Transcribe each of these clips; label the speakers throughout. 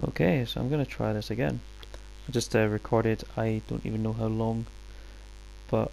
Speaker 1: Okay, so I'm gonna try this again. I just recorded, I don't even know how long, but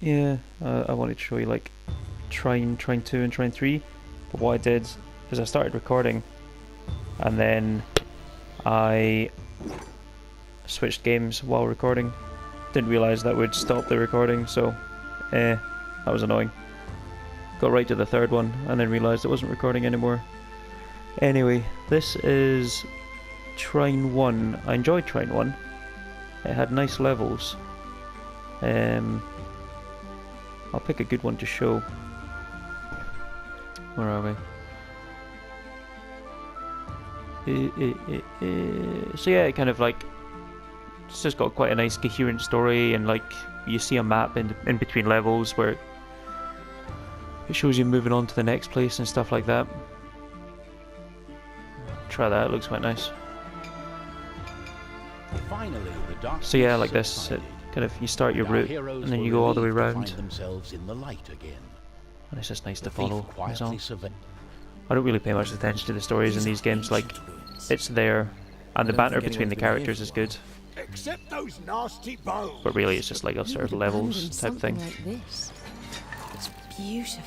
Speaker 1: yeah, I wanted to show you like Trine 2 and Trine 3, but what I did is I started recording and then I switched games while recording. Didn't realise that would stop the recording, so that was annoying. Got right to the third one and then realised it wasn't recording anymore. Anyway, this is Trine 1. I enjoyed Trine 1. It had nice levels. I'll pick a good one to show. Where are we? So yeah, kind of like it's just got quite a nice coherent story, and like you see a map in between levels where it shows you moving on to the next place and stuff like that. Try that, it looks quite nice.
Speaker 2: Finally, the dark
Speaker 1: so yeah, like this, it kind of you start your route and then you go all the way around.
Speaker 2: Themselves in the light again.
Speaker 1: And it's just nice to follow. I
Speaker 2: I
Speaker 1: don't really pay much attention to the stories in these games, like it's there, and the banter between the characters is good.
Speaker 3: Except those nasty bones.
Speaker 1: But really, it's just like a sort of levels type thing.
Speaker 4: Like this. It's beautiful.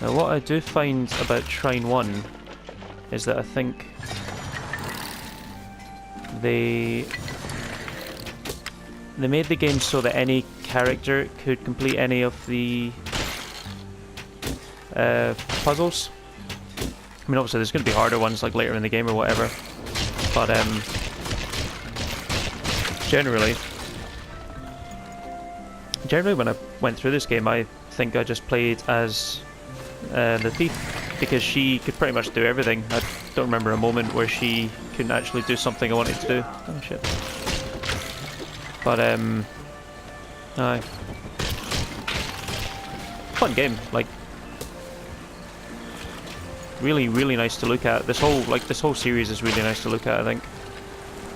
Speaker 1: Now, what I do find about Trine 1 is that I think they made the game so that any character could complete any of the puzzles. I mean, obviously there's going to be harder ones like later in the game or whatever, but generally when I went through this game, I think I just played as the thief, because she could pretty much do everything. I don't remember a moment where she couldn't actually do something I wanted to do. Oh shit. But aye. Fun game, like really nice to look at. This whole series is really nice to look at, I think.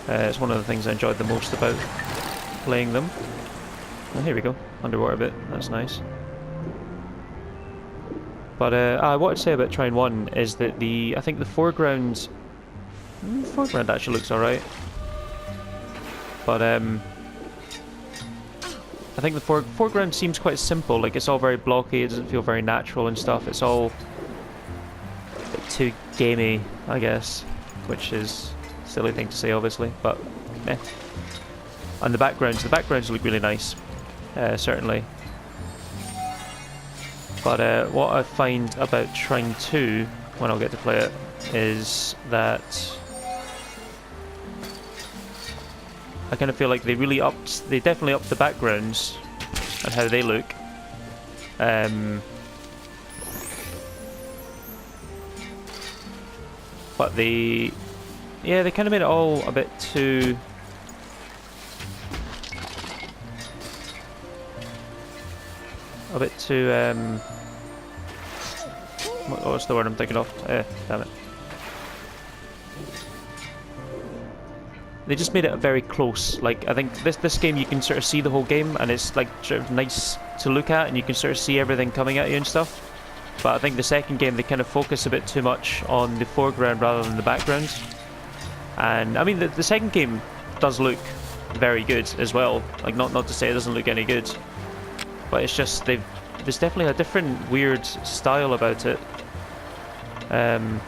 Speaker 1: It's one of the things I enjoyed the most about playing them. Oh, here we go, underwater bit, that's nice. But what I'd say about Trine 1 is that I think the foreground actually looks alright. But I think the foreground seems quite simple, like it's all very blocky, it doesn't feel very natural and stuff. It's all a bit too gamey, I guess, which is a silly thing to say obviously, but eh. And the backgrounds look really nice, certainly. But what I find about Trine 2, when I'll get to play it, is that I kind of feel like they definitely upped the backgrounds and how they look. But they kind of made it all a bit too... what's the word I'm thinking of? Damn it. They just made it very close. Like, I think this game you can sort of see the whole game, and it's like sort of nice to look at, and you can sort of see everything coming at you and stuff. But I think the second game they kind of focus a bit too much on the foreground rather than the background. And I mean the second game does look very good as well. Like, not to say it doesn't look any good, but it's just there's definitely a different weird style about it. Oh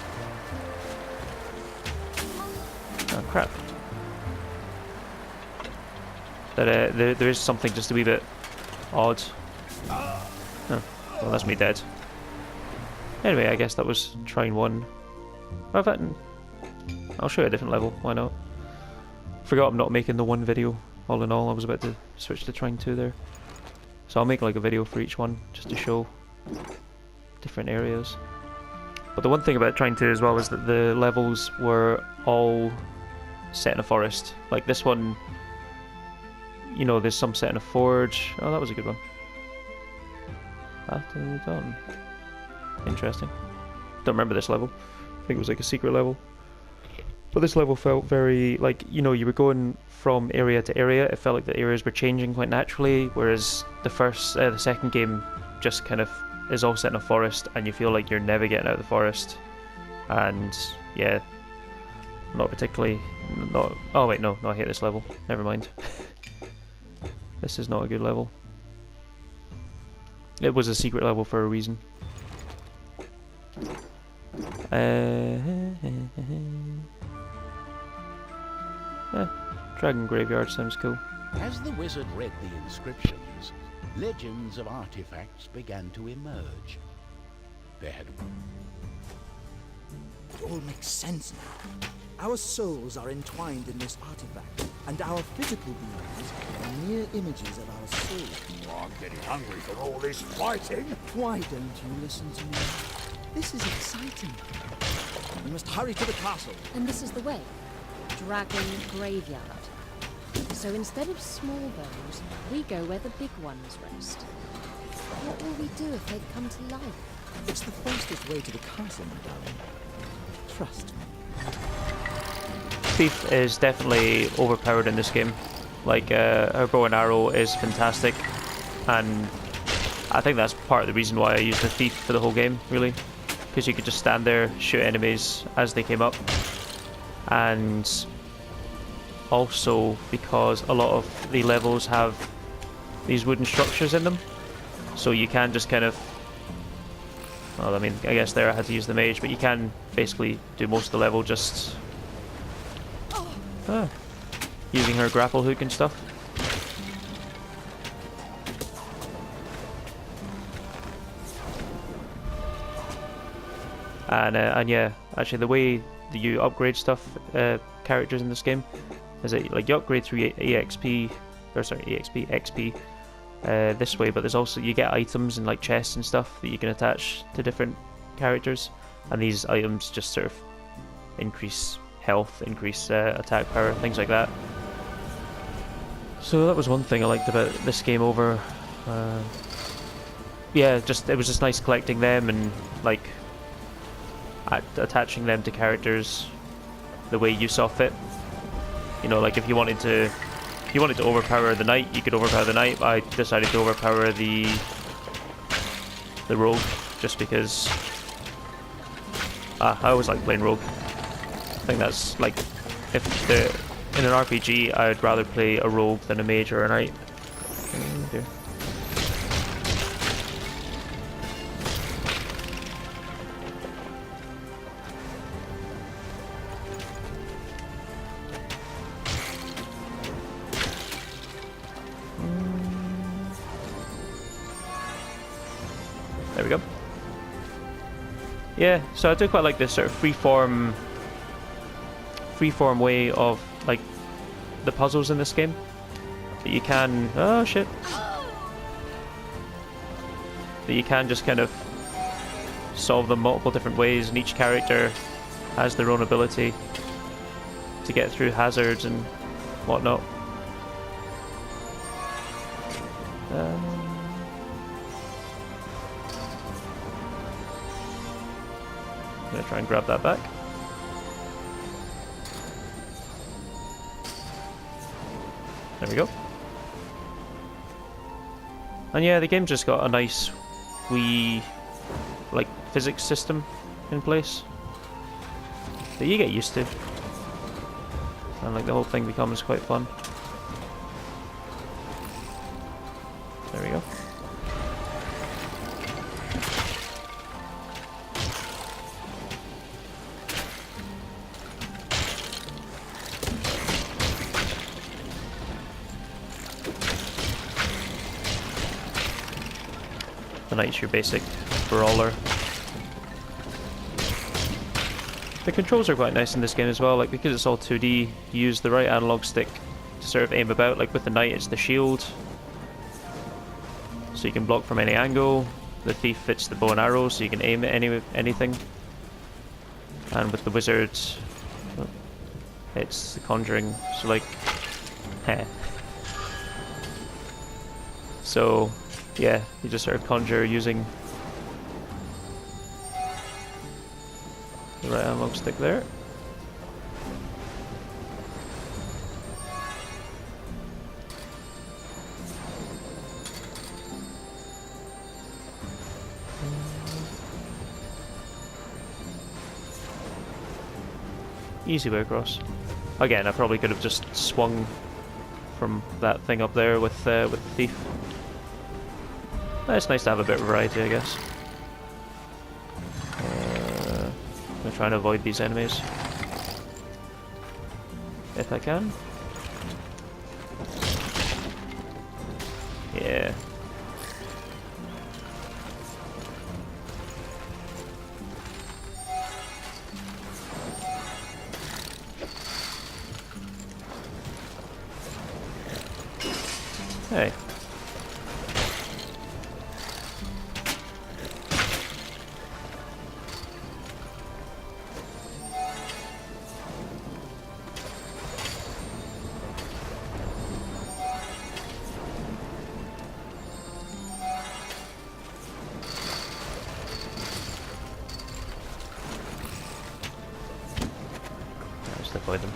Speaker 1: crap. That there is something just a wee bit odd. Oh, well, that's me dead. Anyway, I guess that was Trine 1. I'll show you a different level, why not? Forgot I'm not making the one video, all in all. I was about to switch to Trine 2 there. So I'll make like a video for each one, just to show different areas. But the one thing about Trine 2 as well was that the levels were all set in a forest. Like this one, you know, there's some set in a forge. Oh, that was a good one. After the dawn. Interesting. Don't remember this level. I think it was like a secret level. But this level felt very, like, you know, you were going from area to area. It felt like the areas were changing quite naturally, whereas the second game just kind of is all set in a forest, and you feel like you're never getting out of the forest. And yeah, not particularly. Not. Oh wait, no, I hate this level. Never mind. This is not a good level. It was a secret level for a reason. Dragon Graveyard sounds cool.
Speaker 2: As the wizard read the inscriptions, legends of artifacts began to emerge. There had
Speaker 3: It all makes sense now. Our souls are entwined in this artifact, and our physical beings are mere images of our soul. Oh, I'm getting hungry from all this fighting. Why don't you listen to me? This is exciting. We must hurry to the castle.
Speaker 4: And this is the way. Dragon Graveyard. So instead of small bones, we go where the big ones rest. What will we do if they come to life?
Speaker 3: It's the fastest way to the castle, my darling. Trust me.
Speaker 1: Thief is definitely overpowered in this game. Like, her bow and arrow is fantastic, and I think that's part of the reason why I used the Thief for the whole game, really. Because you could just stand there, shoot enemies as they came up, and also because a lot of the levels have these wooden structures in them, so you can just kind of, well, I mean, I guess there I had to use the mage, but you can basically do most of the level just using her grapple hook and stuff. And yeah, actually the way that you upgrade stuff, characters in this game, is that like you upgrade through EXP, or sorry, XP, this way, but there's also, you get items and like chests and stuff that you can attach to different characters, and these items just sort of increase health, increase attack power, things like that. So that was one thing I liked about this game over. Yeah, just it was just nice collecting them and like attaching them to characters the way you saw fit. You know, like if you wanted to overpower the knight, you could overpower the knight. I decided to overpower the rogue just because I always like playing rogue. I think that's like, in an RPG I'd rather play a rogue than a mage or a knight. Oh dear. There we go. Yeah, so I do quite like this sort of freeform way of like the puzzles in this game. That you can, oh shit, that you can just kind of solve them multiple different ways, and each character has their own ability to get through hazards and whatnot. I'm gonna try and grab that back. There we go. And yeah, the game just got a nice wee like physics system in place that you get used to, and like the whole thing becomes quite fun. There we go. The knight's your basic brawler. The controls are quite nice in this game as well, like because it's all 2D, you use the right analog stick to sort of aim about. Like with the knight it's the shield, so you can block from any angle. The thief it's the bow and arrow, so you can aim at anything. And with the wizard, it's the conjuring, so like, heh. So yeah, you just sort of conjure using the right analog stick there. Easy way across. Again, I probably could have just swung from that thing up there with the thief. It's nice to have a bit of variety, I guess. I'm trying to avoid these enemies if I can. Yeah. Hey. Just avoid them.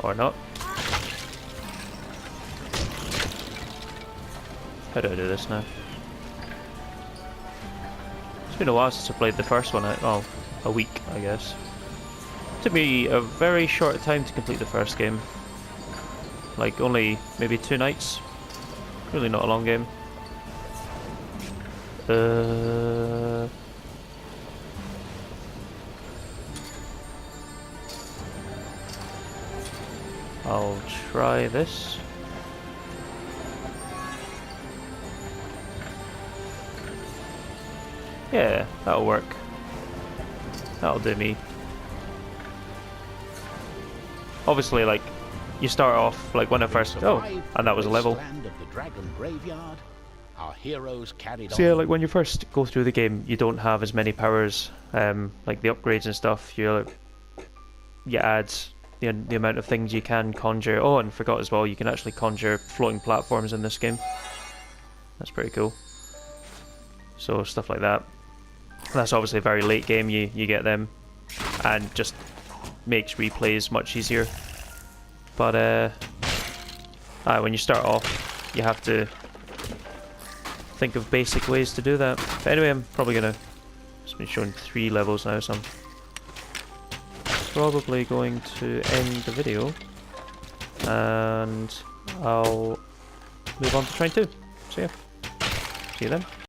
Speaker 1: Or not. How do I do this now? It's been a while since I played the first one. Well, a week, I guess. It took me a very short time to complete the first game. Like, only maybe 2 nights. Really not a long game. I'll try this. Yeah, that'll work. That'll do me. Obviously, like, you start off, like, when I first... Oh, and that was a level.
Speaker 2: Land of the Dragon Graveyard, our heroes carried
Speaker 1: So yeah,
Speaker 2: on.
Speaker 1: like, when you first go through the game, you don't have as many powers, like the upgrades and stuff. You add the amount of things you can conjure. Oh, and forgot as well, you can actually conjure floating platforms in this game. That's pretty cool. So stuff like that. That's obviously a very late game, you get them, and just makes replays much easier. But when you start off, you have to think of basic ways to do that. But anyway, I'm probably gonna... It's been shown 3 levels now, so I'm probably going to end the video, and I'll move on to Trine 2. So yeah, see you then.